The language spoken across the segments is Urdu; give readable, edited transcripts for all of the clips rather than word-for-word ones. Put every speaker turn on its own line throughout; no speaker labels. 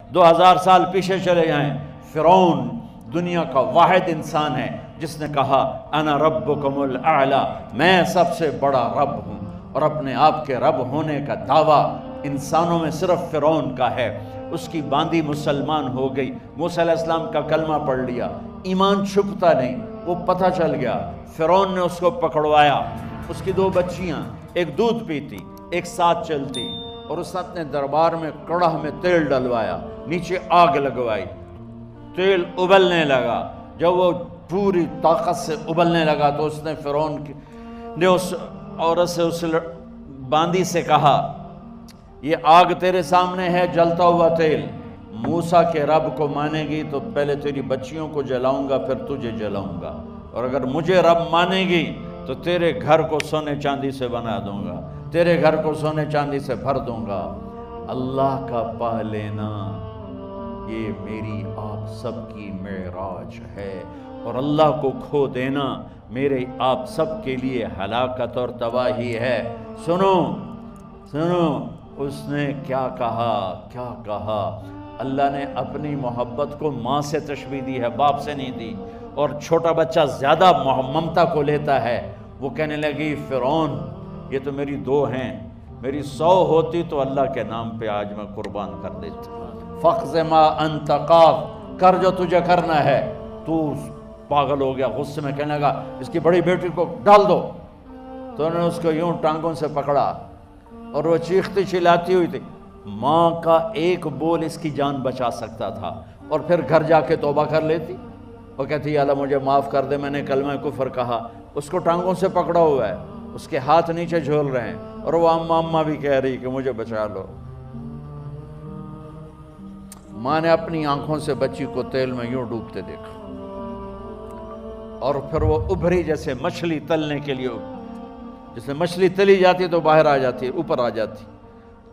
2000 سال پیچھے چلے جائیں، فرعون دنیا کا واحد انسان ہے جس نے کہا انا ربکم الاعلی، میں سب سے بڑا رب ہوں، اور اپنے آپ کے رب ہونے کا دعویٰ انسانوں میں صرف فرعون کا ہے۔ اس کی باندی مسلمان ہو گئی، موسیٰ علیہ السلام کا کلمہ پڑھ لیا، ایمان چھپتا نہیں، وہ پتہ چل گیا، فرعون نے اس کو پکڑوایا۔ اس کی 2 بچیاں، ایک دودھ پیتی ایک ساتھ چلتی، اور اس نے اپنے دربار میں کڑاہ میں تیل ڈلوایا، نیچے آگ لگوائی، تیل ابلنے لگا۔ جب وہ پوری طاقت سے ابلنے لگا تو اس نے فرعون نے اس عورت سے، اس باندی سے کہا یہ آگ تیرے سامنے ہے، جلتا ہوا تیل، موسیٰ کے رب کو مانے گی تو پہلے تیری بچیوں کو جلاؤں گا پھر تجھے جلاؤں گا، اور اگر مجھے رب مانے گی تو تیرے گھر کو سونے چاندی سے بنا دوں گا، تیرے گھر کو سونے چاندی سے بھر دوں گا۔ اللہ کا پا لینا یہ میری آپ سب کی معراج ہے، اور اللہ کو کھو دینا میرے آپ سب کے لیے ہلاکت اور تباہی ہے۔ سنو سنو اس نے کیا کہا۔ اللہ نے اپنی محبت کو ماں سے تشبیہ دی ہے، باپ سے نہیں دی، اور چھوٹا بچہ زیادہ ممتا کو لیتا ہے۔ وہ کہنے لگی فرعون یہ تو میری 2 ہیں، میری 100 ہوتی تو اللہ کے نام پہ آج میں قربان کر دیتی۔ فَقْضِ مَا أَنْتَ قَاضٍ، کر جو تجھے کرنا ہے۔ تو پاگل ہو گیا، غصے میں کہنے لگا اس کی بڑی بیٹی کو ڈال دو۔ تو انہوں نے اس کو یوں ٹانگوں سے پکڑا، اور وہ چیختی چلاتی ہوئی تھی۔ ماں کا ایک بول اس کی جان بچا سکتا تھا، اور پھر گھر جا کے توبہ کر لیتی، وہ کہتی اللہ مجھے معاف کر دے، میں نے کلمہ کفر کہا۔ اس کو ٹانگوں سے پکڑا ہوا ہے، اس کے ہاتھ نیچے جھول رہے ہیں، اور وہ اماں بھی کہہ رہی کہ مجھے بچا لو۔ ماں نے اپنی آنکھوں سے بچی کو تیل میں یوں ڈوبتے دیکھا، اور پھر وہ ابھری جیسے مچھلی تلنے کے لیے، جیسے مچھلی تلی جاتی تو باہر آ جاتی، اوپر آ جاتی،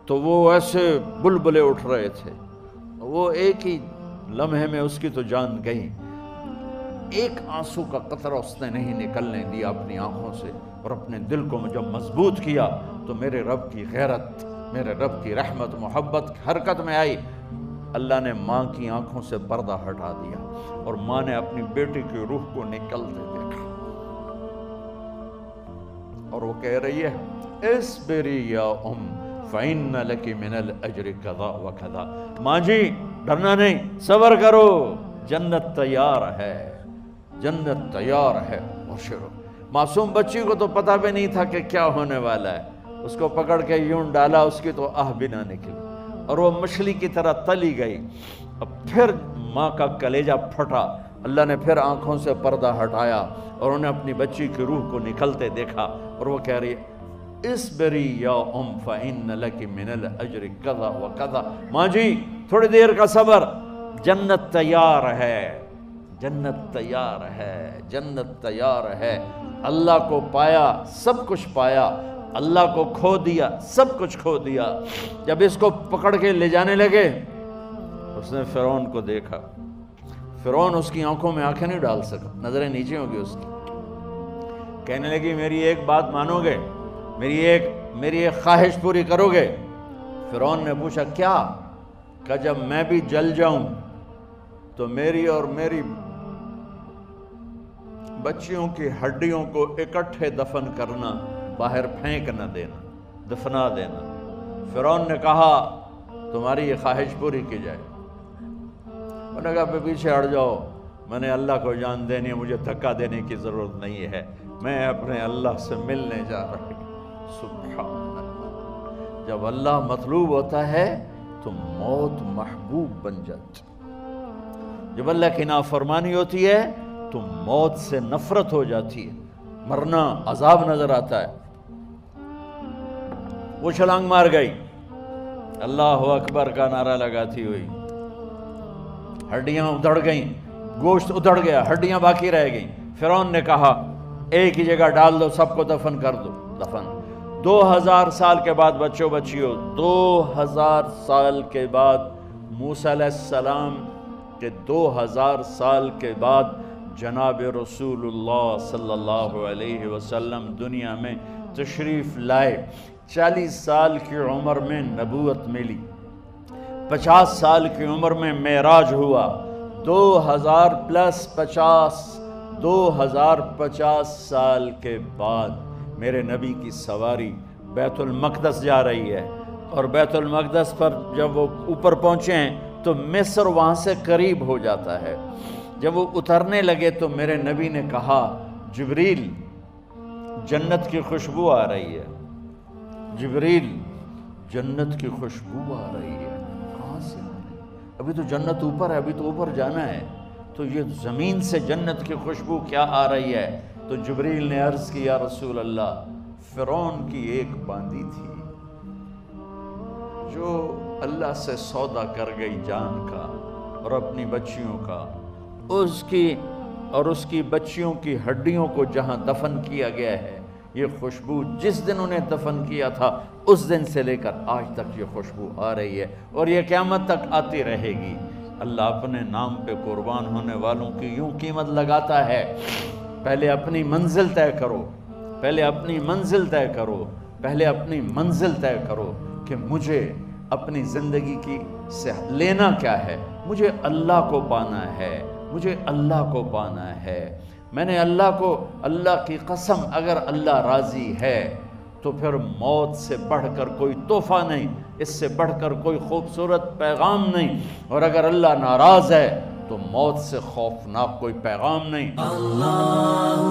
تو وہ ایسے بلبلے اٹھ رہے تھے۔ وہ ایک ہی لمحے میں اس کی تو جان گئی، ایک آنسو کا قطرہ اس نے نہیں نکلنے دیا اپنی آنکھوں سے، اور اپنے دل کو جب مضبوط کیا تو میرے رب کی غیرت، میرے رب کی رحمت محبت حرکت میں آئی۔ اللہ نے ماں کی آنکھوں سے پردہ ہٹا دیا، اور ماں نے اپنی بیٹی کی روح کو نکلتے دیکھا، اور وہ کہہ رہی ہے اصبری یا فإن لک من الأجر کذا وکذا۔ ماں جی ڈرنا نہیں، صبر کرو، جنت تیار ہے، جنت تیار ہے۔ معصوم بچی کو تو پتہ بھی نہیں تھا کہ کیا ہونے والا ہے، اس کو پکڑ کے یوں ڈالا، اس کی تو آہ بھی نہ نکلی، اور وہ مچھلی کی طرح تلی گئی۔ اب پھر ماں کا کلیجہ پھٹا، اللہ نے پھر آنکھوں سے پردہ ہٹایا، اور انہیں اپنی بچی کی روح کو نکلتے دیکھا، اور وہ کہہ رہی ہے اصبری یا فإن لک من الأجر کذا وکذا۔ ماں جی تھوڑی دیر کا صبر، جنت تیار ہے، جنت تیار ہے، جنت تیار ہے۔ اللہ کو پایا سب کچھ پایا، اللہ کو کھو دیا سب کچھ کھو دیا۔ جب اس کو پکڑ کے لے جانے لگے، اس نے فرعون کو دیکھا، فرعون اس کی آنکھوں میں آنکھیں نہیں ڈال سکا، نظریں نیچے ہوں گی اس کی۔ کہنے لگی میری ایک بات مانو گے، میری ایک خواہش پوری کرو گے؟ فرعون نے پوچھا کیا؟ کہ جب میں بھی جل جاؤں تو میری اور میری بچیوں کی ہڈیوں کو اکٹھے دفن کرنا، باہر پھینک نہ دینا، دفنا دینا۔ فرعون نے کہا تمہاری یہ خواہش پوری کی جائے۔ انہوں نے کہا پیچھے ہٹ جاؤ، میں نے اللہ کو جان دینی ہے، مجھے دھکا دینے کی ضرورت نہیں ہے، میں اپنے اللہ سے ملنے جا رہا ہوں۔ سبحان اللہ، جب اللہ مطلوب ہوتا ہے تو موت محبوب بن جاتی، جب اللہ کی نافرمانی ہوتی ہے تو موت سے نفرت ہو جاتی ہے، مرنا عذاب نظر آتا ہے۔ وہ چھلانگ مار گئی، اللہ اکبر کا نعرہ لگاتی ہوئی، ہڈیاں ادھڑ گئیں، گوشت ادھڑ گیا، ہڈیاں باقی رہ گئیں۔ فرعون نے کہا ایک ہی جگہ ڈال دو، سب کو دفن کر دو۔ دفن 2000 سال کے بعد، بچوں بچیوں 2000 سال کے بعد، موسیٰ علیہ السلام کے 2000 سال کے بعد جناب رسول اللہ صلی اللہ علیہ وسلم دنیا میں تشریف لائے۔ 40 سال کی عمر میں نبوت ملی، 50 سال کی عمر میں معراج ہوا، 2050 سال کے بعد میرے نبی کی سواری بیت المقدس جا رہی ہے، اور بیت المقدس پر جب وہ اوپر پہنچے ہیں تو مصر وہاں سے قریب ہو جاتا ہے۔ جب وہ اترنے لگے تو میرے نبی نے کہا جبریل جنت کی خوشبو آ رہی ہے، جبریل جنت کی خوشبو آ رہی ہے، کہاں سے آ رہی ہے؟ ابھی تو جنت اوپر ہے، ابھی تو اوپر جانا ہے، تو یہ زمین سے جنت کی خوشبو کیا آ رہی ہے؟ تو جبریل نے عرض کی یا رسول اللہ، فرعون کی ایک باندی تھی جو اللہ سے سودا کر گئی جان کا اور اپنی بچیوں کا، اس کی بچیوں کی ہڈیوں کو جہاں دفن کیا گیا ہے، یہ خوشبو جس دن انہیں دفن کیا تھا اس دن سے لے کر آج تک یہ خوشبو آ رہی ہے، اور یہ قیامت تک آتی رہے گی۔ اللہ اپنے نام پہ قربان ہونے والوں کی یوں قیمت لگاتا ہے، پہلے اپنی منزل طے کرو، پہلے اپنی منزل طے کرو، پہلے اپنی منزل طے کرو کہ مجھے اپنی زندگی کی سے لینا کیا ہے، مجھے اللہ کو پانا ہے، مجھے اللہ کو پانا ہے۔ میں نے اللہ کی قسم، اگر اللہ راضی ہے تو پھر موت سے بڑھ کر کوئی تحفہ نہیں، اس سے بڑھ کر کوئی خوبصورت پیغام نہیں، اور اگر اللہ ناراض ہے تو موت سے خوفناک کوئی پیغام نہیں۔ اللہ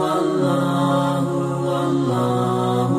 اللہ اللہ